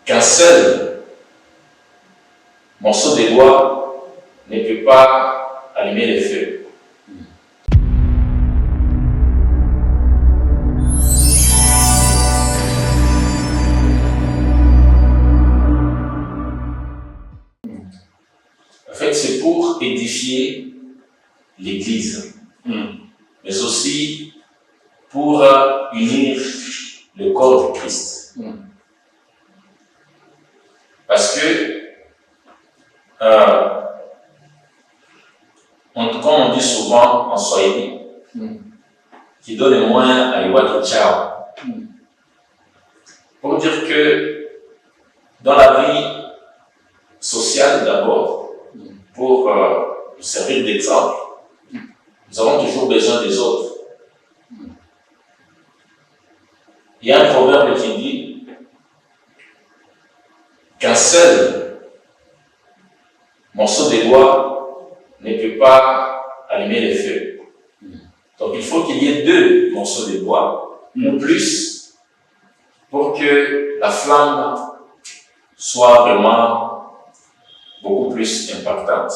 qu'un seul morceau de bois ne peut pas allumer les feux. En fait, c'est pour édifier l'Église, mais aussi pour unir le corps de Christ. Parce que, comme on dit souvent en Swahili, qui donne moins à Iwatu Chao. Pour dire que dans la vie sociale d'abord, pour nous servir d'exemple, nous avons toujours besoin des autres. Il y a un proverbe qui dit qu'un seul morceau de bois ne peut pas allumer les feux. Donc il faut qu'il y ait 2 morceaux de bois ou plus pour que la flamme soit vraiment beaucoup plus impactante.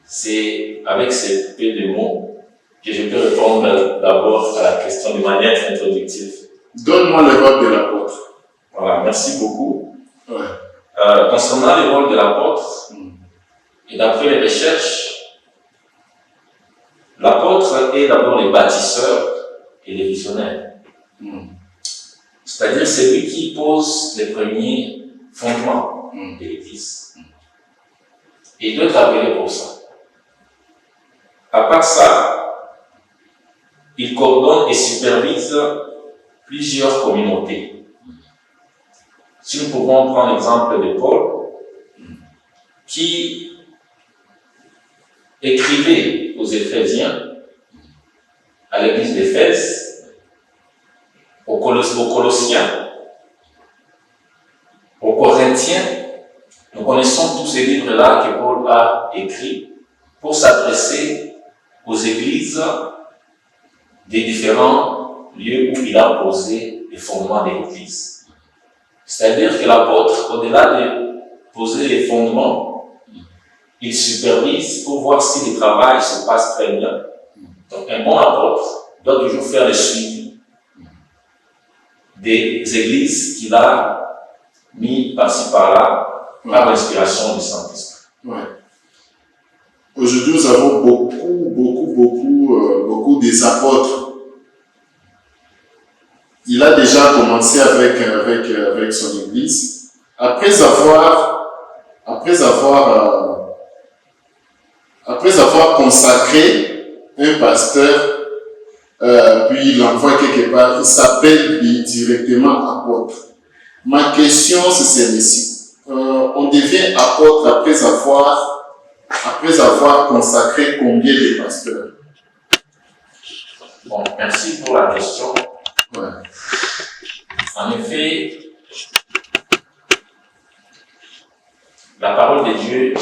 C'est avec ces peu de mots que je peux répondre d'abord à la question de manière introductive. Donne-moi le rôle de l'apôtre. Voilà, merci beaucoup. Ouais. Concernant le rôle de l'apôtre, et d'après les recherches, l'apôtre est d'abord le bâtisseur et le visionnaire. C'est-à-dire c'est lui qui pose les premiers fondements de l'Église. Et il doit être appelé pour ça. À part ça, il coordonne et supervise plusieurs communautés. Si nous pouvons prendre l'exemple de Paul, qui écrivait aux Éphésiens, à l'église d'Éphèse, aux Colossiens, aux Corinthiens. Nous connaissons tous ces livres-là que Paul a écrits pour s'adresser aux églises des différents lieux où il a posé les fondements de l'église. C'est-à-dire que l'apôtre, au-delà de poser les fondements, il supervise pour voir si le travail se passe très bien. Donc un bon apôtre doit toujours faire le suivi des églises qu'il a mis par-ci par-là par l'inspiration du Saint-Esprit. Ouais. Aujourd'hui, nous avons beaucoup des apôtres. Il a déjà commencé avec son église. Après avoir consacré un pasteur, puis il l'envoie quelque part, il s'appelle directement apôtre. Ma question, c'est celle-ci. On devient apôtre après avoir consacré combien de pasteurs? Bon, merci pour la question. Ouais. En effet, la parole de Dieu,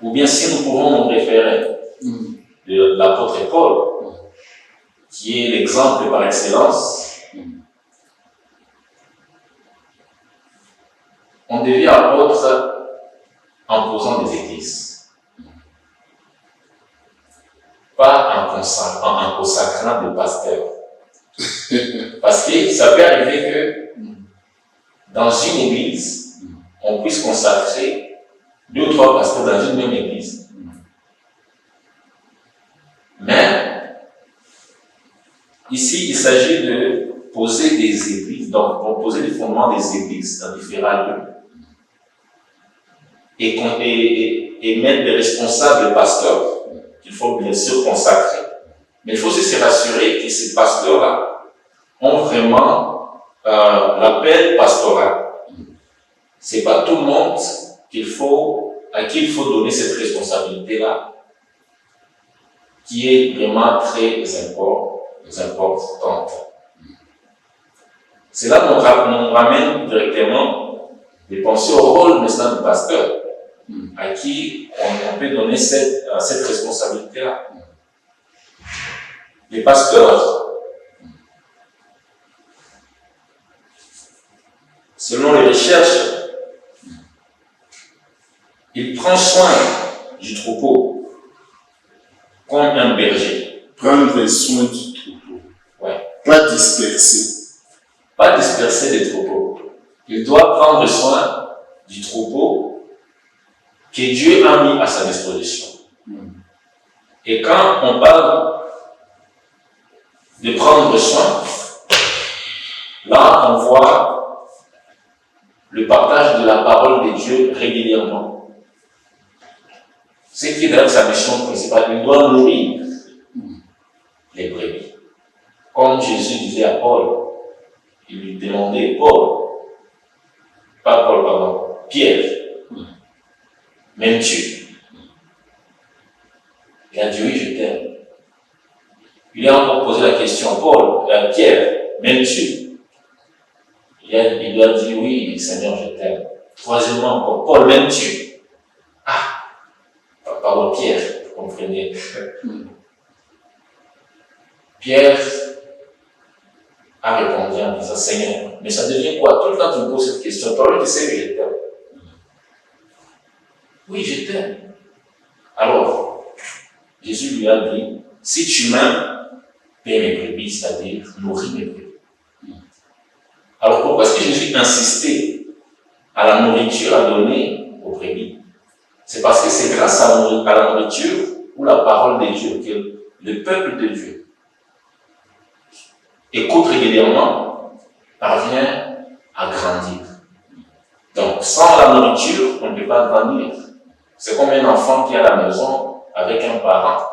ou bien si nous pouvons nous référer de l'apôtre Paul, qui est l'exemple par excellence, on devient apôtre en posant des églises, pas en consacrant des pasteurs. Parce que ça peut arriver que dans une église, on puisse consacrer 2 ou 3 pasteurs dans une même église. Mais ici, il s'agit de poser des églises, donc pour poser les fondements des églises dans différents lieux. Et mettre des responsables pasteurs qu'il faut bien sûr consacrer. Mais il faut aussi se rassurer que ces pasteurs-là ont vraiment l'appel pastoral. C'est pas tout le monde à qui il faut donner cette responsabilité-là, qui est vraiment très importante. C'est là qu'on ramène directement de penser au rôle maintenant du pasteur, à qui on peut donner cette responsabilité-là. Les pasteurs selon les recherches, il prend soin du troupeau comme un berger. Prendre soin du troupeau. Ouais. Pas disperser. Pas disperser les troupeaux. Il doit prendre soin du troupeau que Dieu a mis à sa disposition. Et quand on parle de prendre soin, là on voit le partage de la parole de Dieu régulièrement. C'est qui est d'ailleurs sa mission principale. Il doit nourrir les brebis. Comme Jésus disait à Paul, il lui demandait, Pierre, m'aimes-tu? Il a dit oui, je t'aime. Il a encore posé la question, Pierre, m'aimes-tu? Il lui a dit oui, Seigneur, je t'aime. Troisièmement encore, Paul, m'aimes-tu? Pierre, vous comprenez? Pierre a répondu en disant, Seigneur, mais ça devient quoi? Tout le temps tu me poses cette question, toi, tu sais que je t'aime. Oui, je t'aime. Alors, Jésus lui a dit, si tu m'aimes, paie mes brebis, c'est-à-dire nourris mes brebis. Alors pourquoi est-ce que Jésus insistait à la nourriture à donner aux brebis? C'est parce que c'est grâce à la nourriture ou la parole de Dieu que le peuple de Dieu écoute régulièrement, parvient à grandir. Donc sans la nourriture, on ne peut pas grandir. C'est comme un enfant qui est à la maison avec un parent.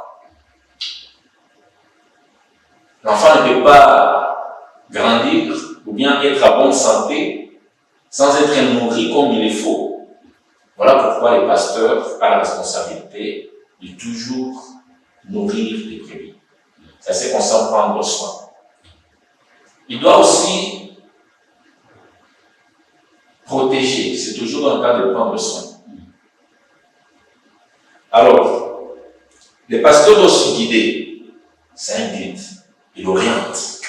L'enfant ne peut pas grandir ou bien être à bonne santé sans être nourri comme il le faut. Voilà pourquoi les pasteurs ont la responsabilité de toujours nourrir les brebis. Ça c'est qu'on s'en prendre soin. Il doit aussi protéger. C'est toujours dans le cas de prendre soin. Alors, les pasteurs doivent se guider. C'est un guide. Il oriente.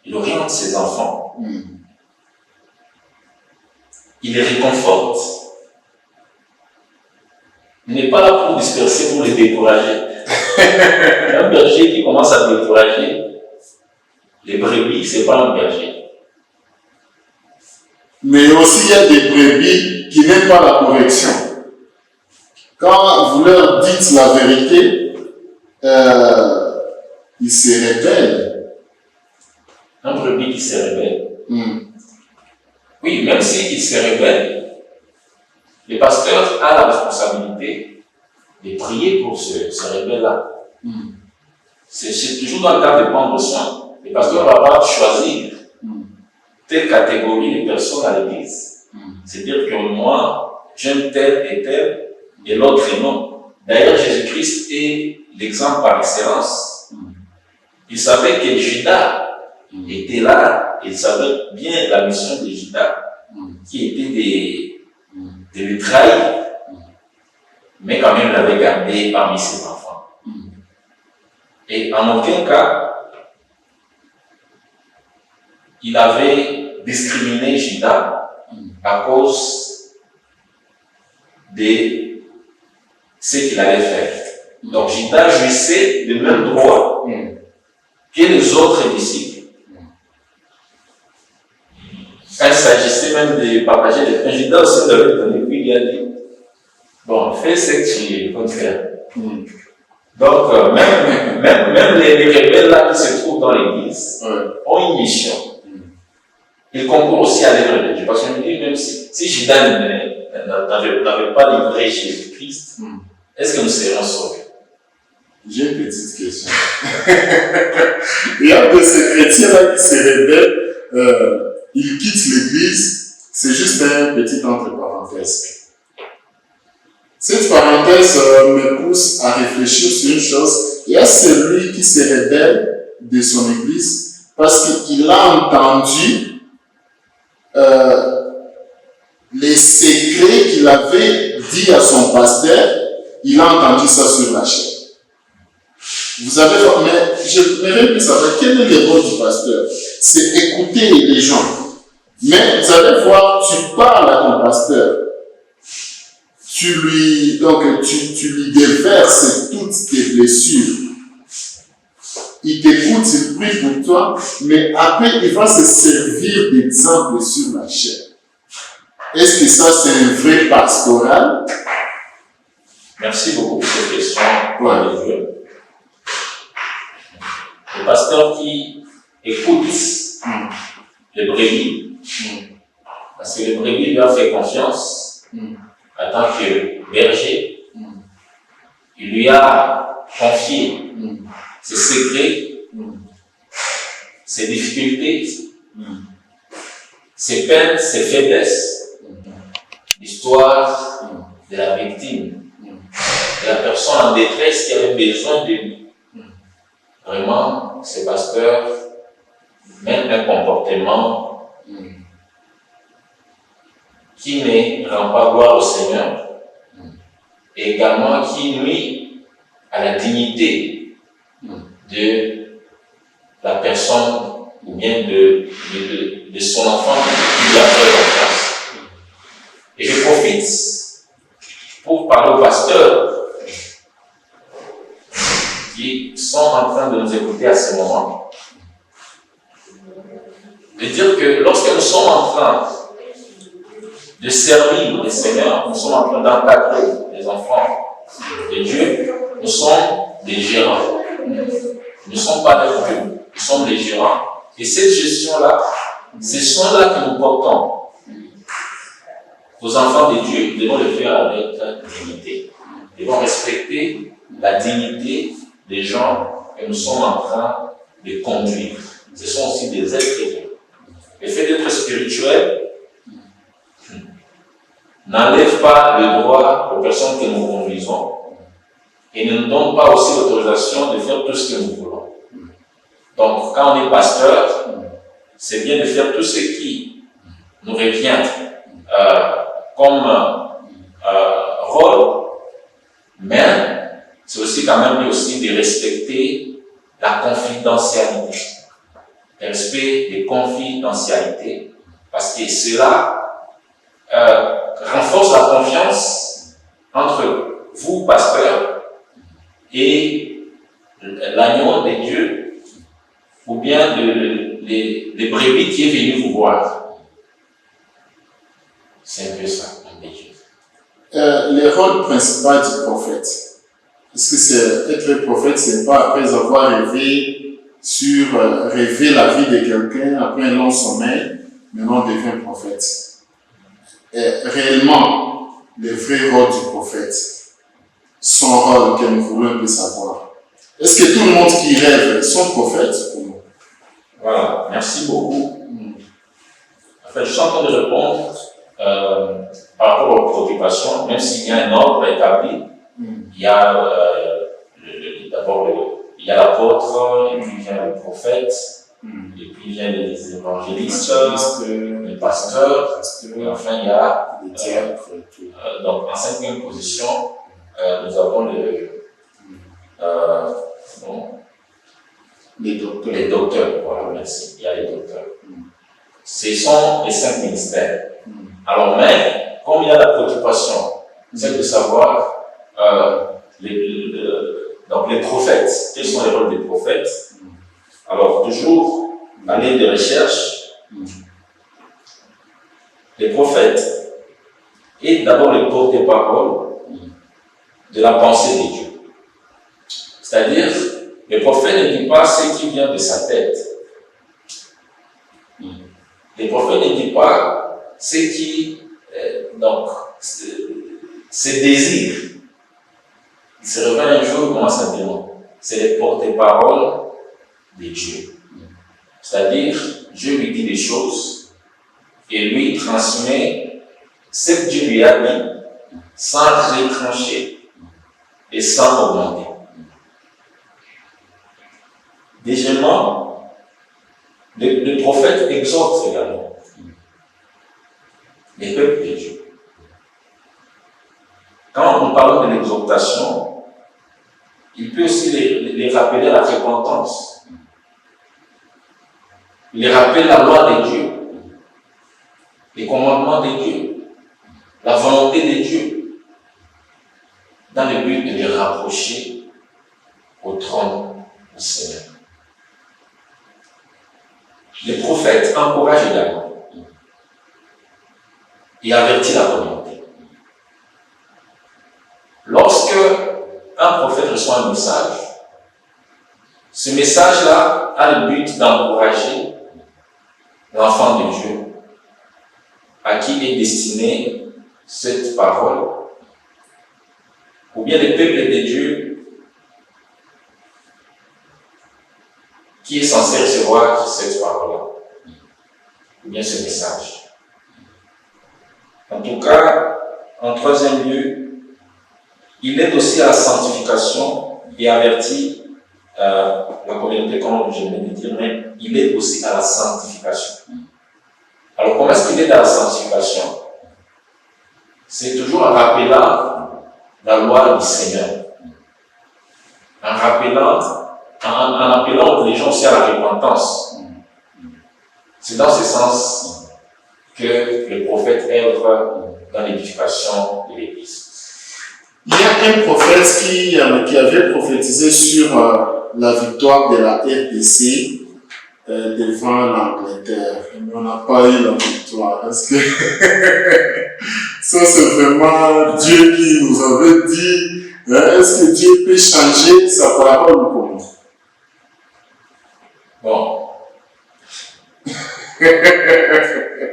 Il oriente ses enfants. Il les réconforte. Il n'est pas là pour disperser, pour les décourager. Un berger qui commence à décourager les brebis, c'est pas un berger. Mais aussi, il y a des brebis qui n'aiment pas la correction. Quand vous leur dites la vérité, ils se rebellent. Un brebis qui se rebelle. Oui, même s'il se rebelle, le pasteur a la responsabilité de prier pour ce rebelle-là. C'est toujours dans le cas de prendre soin. Le pasteur ne va pas choisir telle catégorie de personnes à l'église. C'est-à-dire que moi, j'aime tel et tel, et l'autre non. D'ailleurs, Jésus-Christ est l'exemple par excellence. Il savait que Judas était là, il savait bien la mission de Judas, qui était de le trahir, mais quand même l'avait gardé parmi ses enfants. Et en aucun cas, il avait discriminé Judas à cause de ce qu'il allait faire. Donc Judas jouissait des mêmes droits que les autres disciples. Quand il s'agissait même de partager les pains, Judas aussi l'avait donné, puis il a dit, bon, fais ce que tu comptes faire. Donc, même les rebelles là qui se trouvent dans l'église ont une mission. Ils concourent aussi à l'œuvre de Dieu. Parce que je me dis, même si Judas n'avait pas livré Jésus-Christ, est-ce que nous serions sauvés? J'ai une petite question. Il y a de ces chrétiens-là qui se rebellent, ils quittent l'église, c'est juste un petit entre parenthèses. Cette parenthèse me pousse à réfléchir sur une chose. Il y a celui qui se rebelle de son église parce qu'il a entendu les secrets qu'il avait dit à son pasteur, il a entendu ça sur la chaîne. Vous avez, mais je voudrais plus savoir quel est le rôle du pasteur. C'est écouter les gens. Mais vous allez voir, tu parles à ton pasteur. Tu lui déverses toutes tes blessures. Il t'écoute, il prie pour toi, mais après, il va se servir d'exemple sur la chair. Est-ce que ça, c'est un vrai pastoral? Merci beaucoup pour cette question. Ouais. Le pasteur qui écoute les brebis, parce que le brebis lui a fait confiance en tant que berger, il lui a confié ses secrets, ses difficultés, ses peines, ses faiblesses, l'histoire de la victime, de la personne en détresse qui avait besoin de lui. Vraiment, ce pasteur mène un comportement qui ne rend pas gloire au Seigneur et également qui nuit à la dignité de la personne ou bien de son enfant qui lui a fait confiance. Et je profite pour parler aux pasteurs qui sont en train de nous écouter à ce moment, de dire que lorsque nous sommes en train de servir le Seigneur, nous sommes en train d'encadrer les enfants de Dieu, nous sommes des gérants. Nous ne sommes pas des Dieu, nous sommes des gérants. Et cette gestion-là, ces soins-là que nous portons aux enfants de Dieu, nous devons le faire avec dignité. Nous devons respecter la dignité des gens que nous sommes en train de conduire. Ce sont aussi des êtres humains. Le fait d'être spirituel n'enlève pas le droit aux personnes que nous conduisons et ne nous donne pas aussi l'autorisation de faire tout ce que nous voulons. Donc, quand on est pasteur, c'est bien de faire tout ce qui nous revient comme rôle, mais c'est aussi quand même aussi de respecter la confidentialité. Le respect des confidentialités, parce que cela renforce la confiance entre vous, pasteur, et l'agneau de Dieu, ou bien les brebis qui est venu vous voir. C'est un peu ça, le rôle principal du prophète. Est-ce que c'est être prophète, c'est pas après avoir rêvé la vie de quelqu'un, après un long sommeil, maintenant on devient prophète. Et réellement, le vrai rôle du prophète, son rôle que nous voulons un peu savoir. Est-ce que tout le monde qui rêve sont prophètes ou non? Voilà, merci beaucoup. En fait, je suis en train de répondre par rapport aux préoccupations, même s'il y a un ordre établi, il y a d'abord il y a l'apôtre, et puis vient le prophète, et puis vient les évangélistes, les pasteurs, et enfin il y a les diacres. Donc en cinquième position, nous avons les docteurs. Voilà, merci. Il y a les docteurs. Ce sont les 5 ministères. Alors, mais, comme il y a la préoccupation, c'est de savoir donc les prophètes, quels sont les rôles des prophètes. Alors, toujours, année de recherche, les prophètes est d'abord le porte-parole de la pensée de Dieu. C'est-à-dire, le prophète ne dit pas ce qui vient de sa tête. Le prophète ne dit pas ce qui, ses désirs. Il se réveille un jour, il commence à dire non. C'est le porte-parole de Dieu. C'est-à-dire, Dieu lui dit des choses et lui transmet ce que Dieu lui a dit sans retrancher et sans augmenter. Deuxièmement, le prophète exhorte également les peuples de Dieu. Quand nous parlons de l'exhortation, il peut aussi les rappeler à la repentance. Il les rappelle la loi de Dieu. commandements de Dieu, la volonté de Dieu, dans le but de les rapprocher au trône du Seigneur. Les prophètes encouragent également et avertissent la communauté. Lorsque un prophète reçoit un message, ce message-là a le but d'encourager l'enfant de Dieu à qui est destinée cette parole, ou bien le peuple de Dieu qui est censé recevoir cette parole-là, ou bien ce message. En tout cas, en troisième lieu, il aide aussi à la sanctification et avertit la communauté, comme je viens de dire, mais il aide aussi à la sanctification. Alors, comment est-ce qu'il aide à la sanctification? C'est toujours en rappelant la loi du Seigneur, en appelant les gens aussi à la repentance. C'est dans ce sens que le prophète œuvre dans l'édification de l'Église. Il y a un prophète qui avait prophétisé sur la victoire de la RDC devant l'Angleterre. Mais on n'a pas eu la victoire. Est-ce que ça c'est vraiment Dieu qui nous avait dit? Est-ce que Dieu peut changer sa parole ou comment? Bon.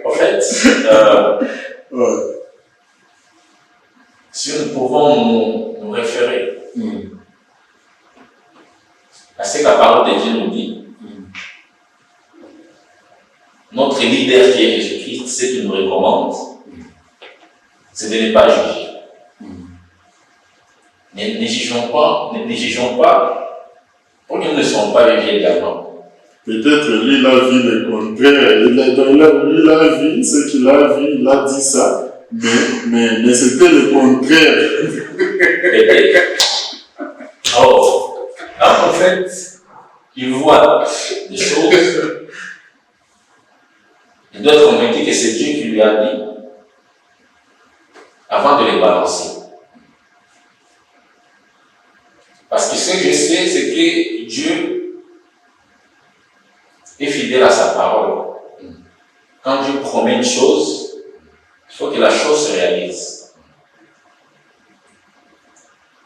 En fait, si nous pouvons nous référer à ce que la parole de Dieu nous dit, notre leader qui est Jésus-Christ, ce qu'il nous recommande, c'est de ne pas juger. Ne jugeons pas pour que nous ne soyons pas jugés également. Peut-être lui, il a vu le contraire. Lui, il a vu ce qu'il a vu, il a dit ça. Mais c'était le contraire. Alors, en fait, il voit des choses. Il doit être convaincu que c'est Dieu qui lui a dit avant de les balancer. Parce que ce que je sais, c'est que Dieu est fidèle à sa parole. Quand Dieu promet une chose, il faut que la chose se réalise.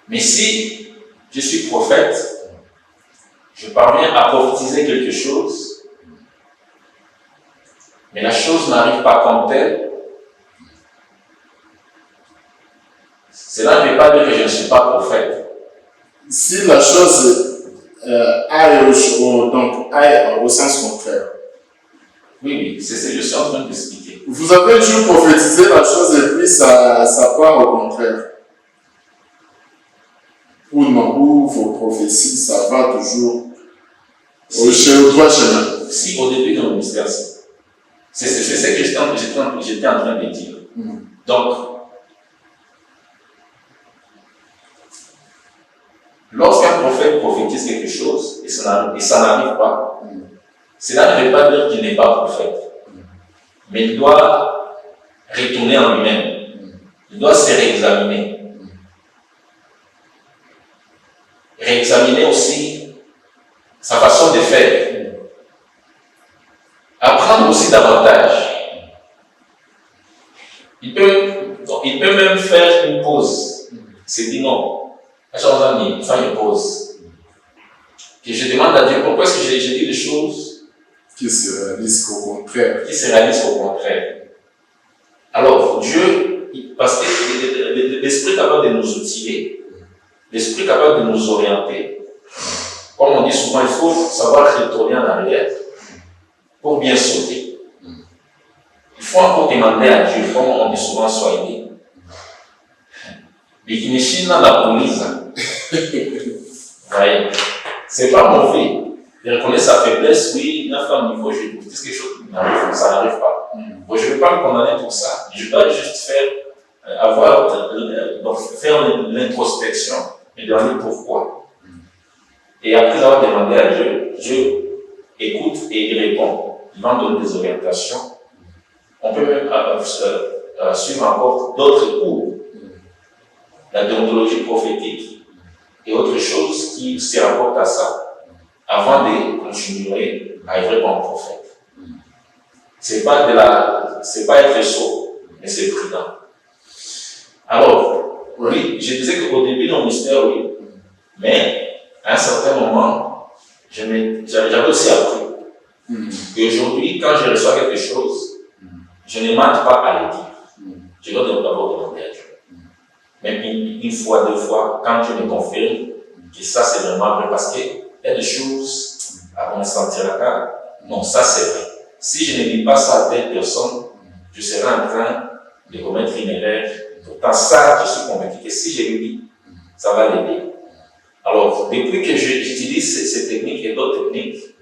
Mais si je suis prophète, je parviens à prophétiser quelque chose, mais la chose n'arrive pas comme telle, cela ne veut pas dire que je ne suis pas prophète. Si la chose aille au sens contraire. Oui, c'est ce que je suis en train d'expliquer. Vous avez toujours prophétisé la chose et puis ça part au contraire. Ou non, ou vos prophéties, ça va toujours au droit chemin. Si au début de mon ministère, c'est ce que j'étais en train de dire. Donc, lorsqu'un prophète prophétise quelque chose et ça n'arrive pas, cela ne veut pas dire qu'il n'est pas prophète. Mais il doit retourner en lui-même. Il doit se réexaminer. Réexaminer aussi sa façon de faire. Apprendre aussi davantage. Il peut même faire une pause. C'est dit non. Faire une pause. Et je demande à Dieu pourquoi est-ce que j'ai dit des choses qui se réalisent au contraire. Alors, Dieu, parce que l'esprit est capable de nous outiller, l'esprit est capable de nous orienter. Comme on dit souvent, il faut savoir retourner en arrière pour bien sauter. Il faut encore demander à Dieu, comme on dit souvent, sois aidé. Mais qui n'est pas la police. Voyez, c'est pas mauvais. Il reconnaît sa faiblesse, oui, il a fait un niveau, je vais dire quelque chose qui n'arrive, ça n'arrive pas. Bon, je ne vais pas me condamner pour ça, je dois juste faire l'introspection et demander pourquoi. Et après avoir demandé à Dieu, Dieu écoute et il répond. Il va me donner des orientations On peut même suivre encore d'autres cours, la déontologie prophétique et autre chose qui se rapporte à ça, avant de continuer à œuvrer comme prophète. C'est pas être sot, mais c'est prudent. Alors, oui, je disais qu'au début, dans le mystère, oui, mais à un certain moment, j'avais aussi appris qu'aujourd'hui, quand je reçois quelque chose, je ne mate pas à le dire. Je dois d'abord demander à Dieu. Même une fois, deux fois, quand tu me confirmes que ça c'est vraiment vrai, parce qu'il y a des choses à ressentir là, non, ça c'est vrai. Si je ne dis pas ça à telle personne, je serai en train de commettre une erreur. Pourtant, ça, je suis convaincu que si je lui dis, ça va l'aider. Alors, depuis que j'utilise ces techniques et d'autres techniques,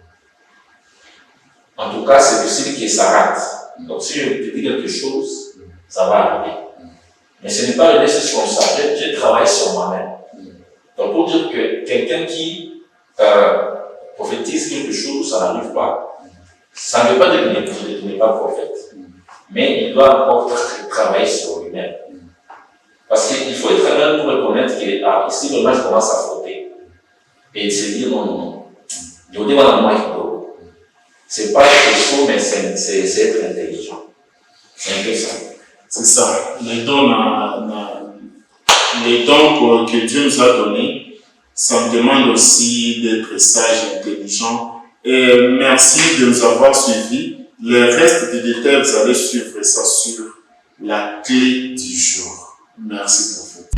en tout cas, c'est possible que ça rate. Donc, si je te dis quelque chose, ça va arriver. Mais ce n'est pas arrivé juste comme ça. Je travaille sur moi-même. Donc, pour dire que quelqu'un qui prophétise quelque chose, ça n'arrive pas. Ça ne veut pas dire qu'il n'est pas prophète. Mais il doit encore travailler sur lui-même. Parce qu'il faut être honnête pour reconnaître que ici, vraiment, je commence à frotter. Et se dire non. Je vous dis, c'est pas être faux, mais c'est être intelligent. C'est un peu ça. C'est ça. Les dons que Dieu nous a donnés, ça me demande aussi d'être sage et intelligent. Et merci de nous avoir suivis. Le reste des détails, vous allez suivre ça sur la clé du jour. Merci, prophète.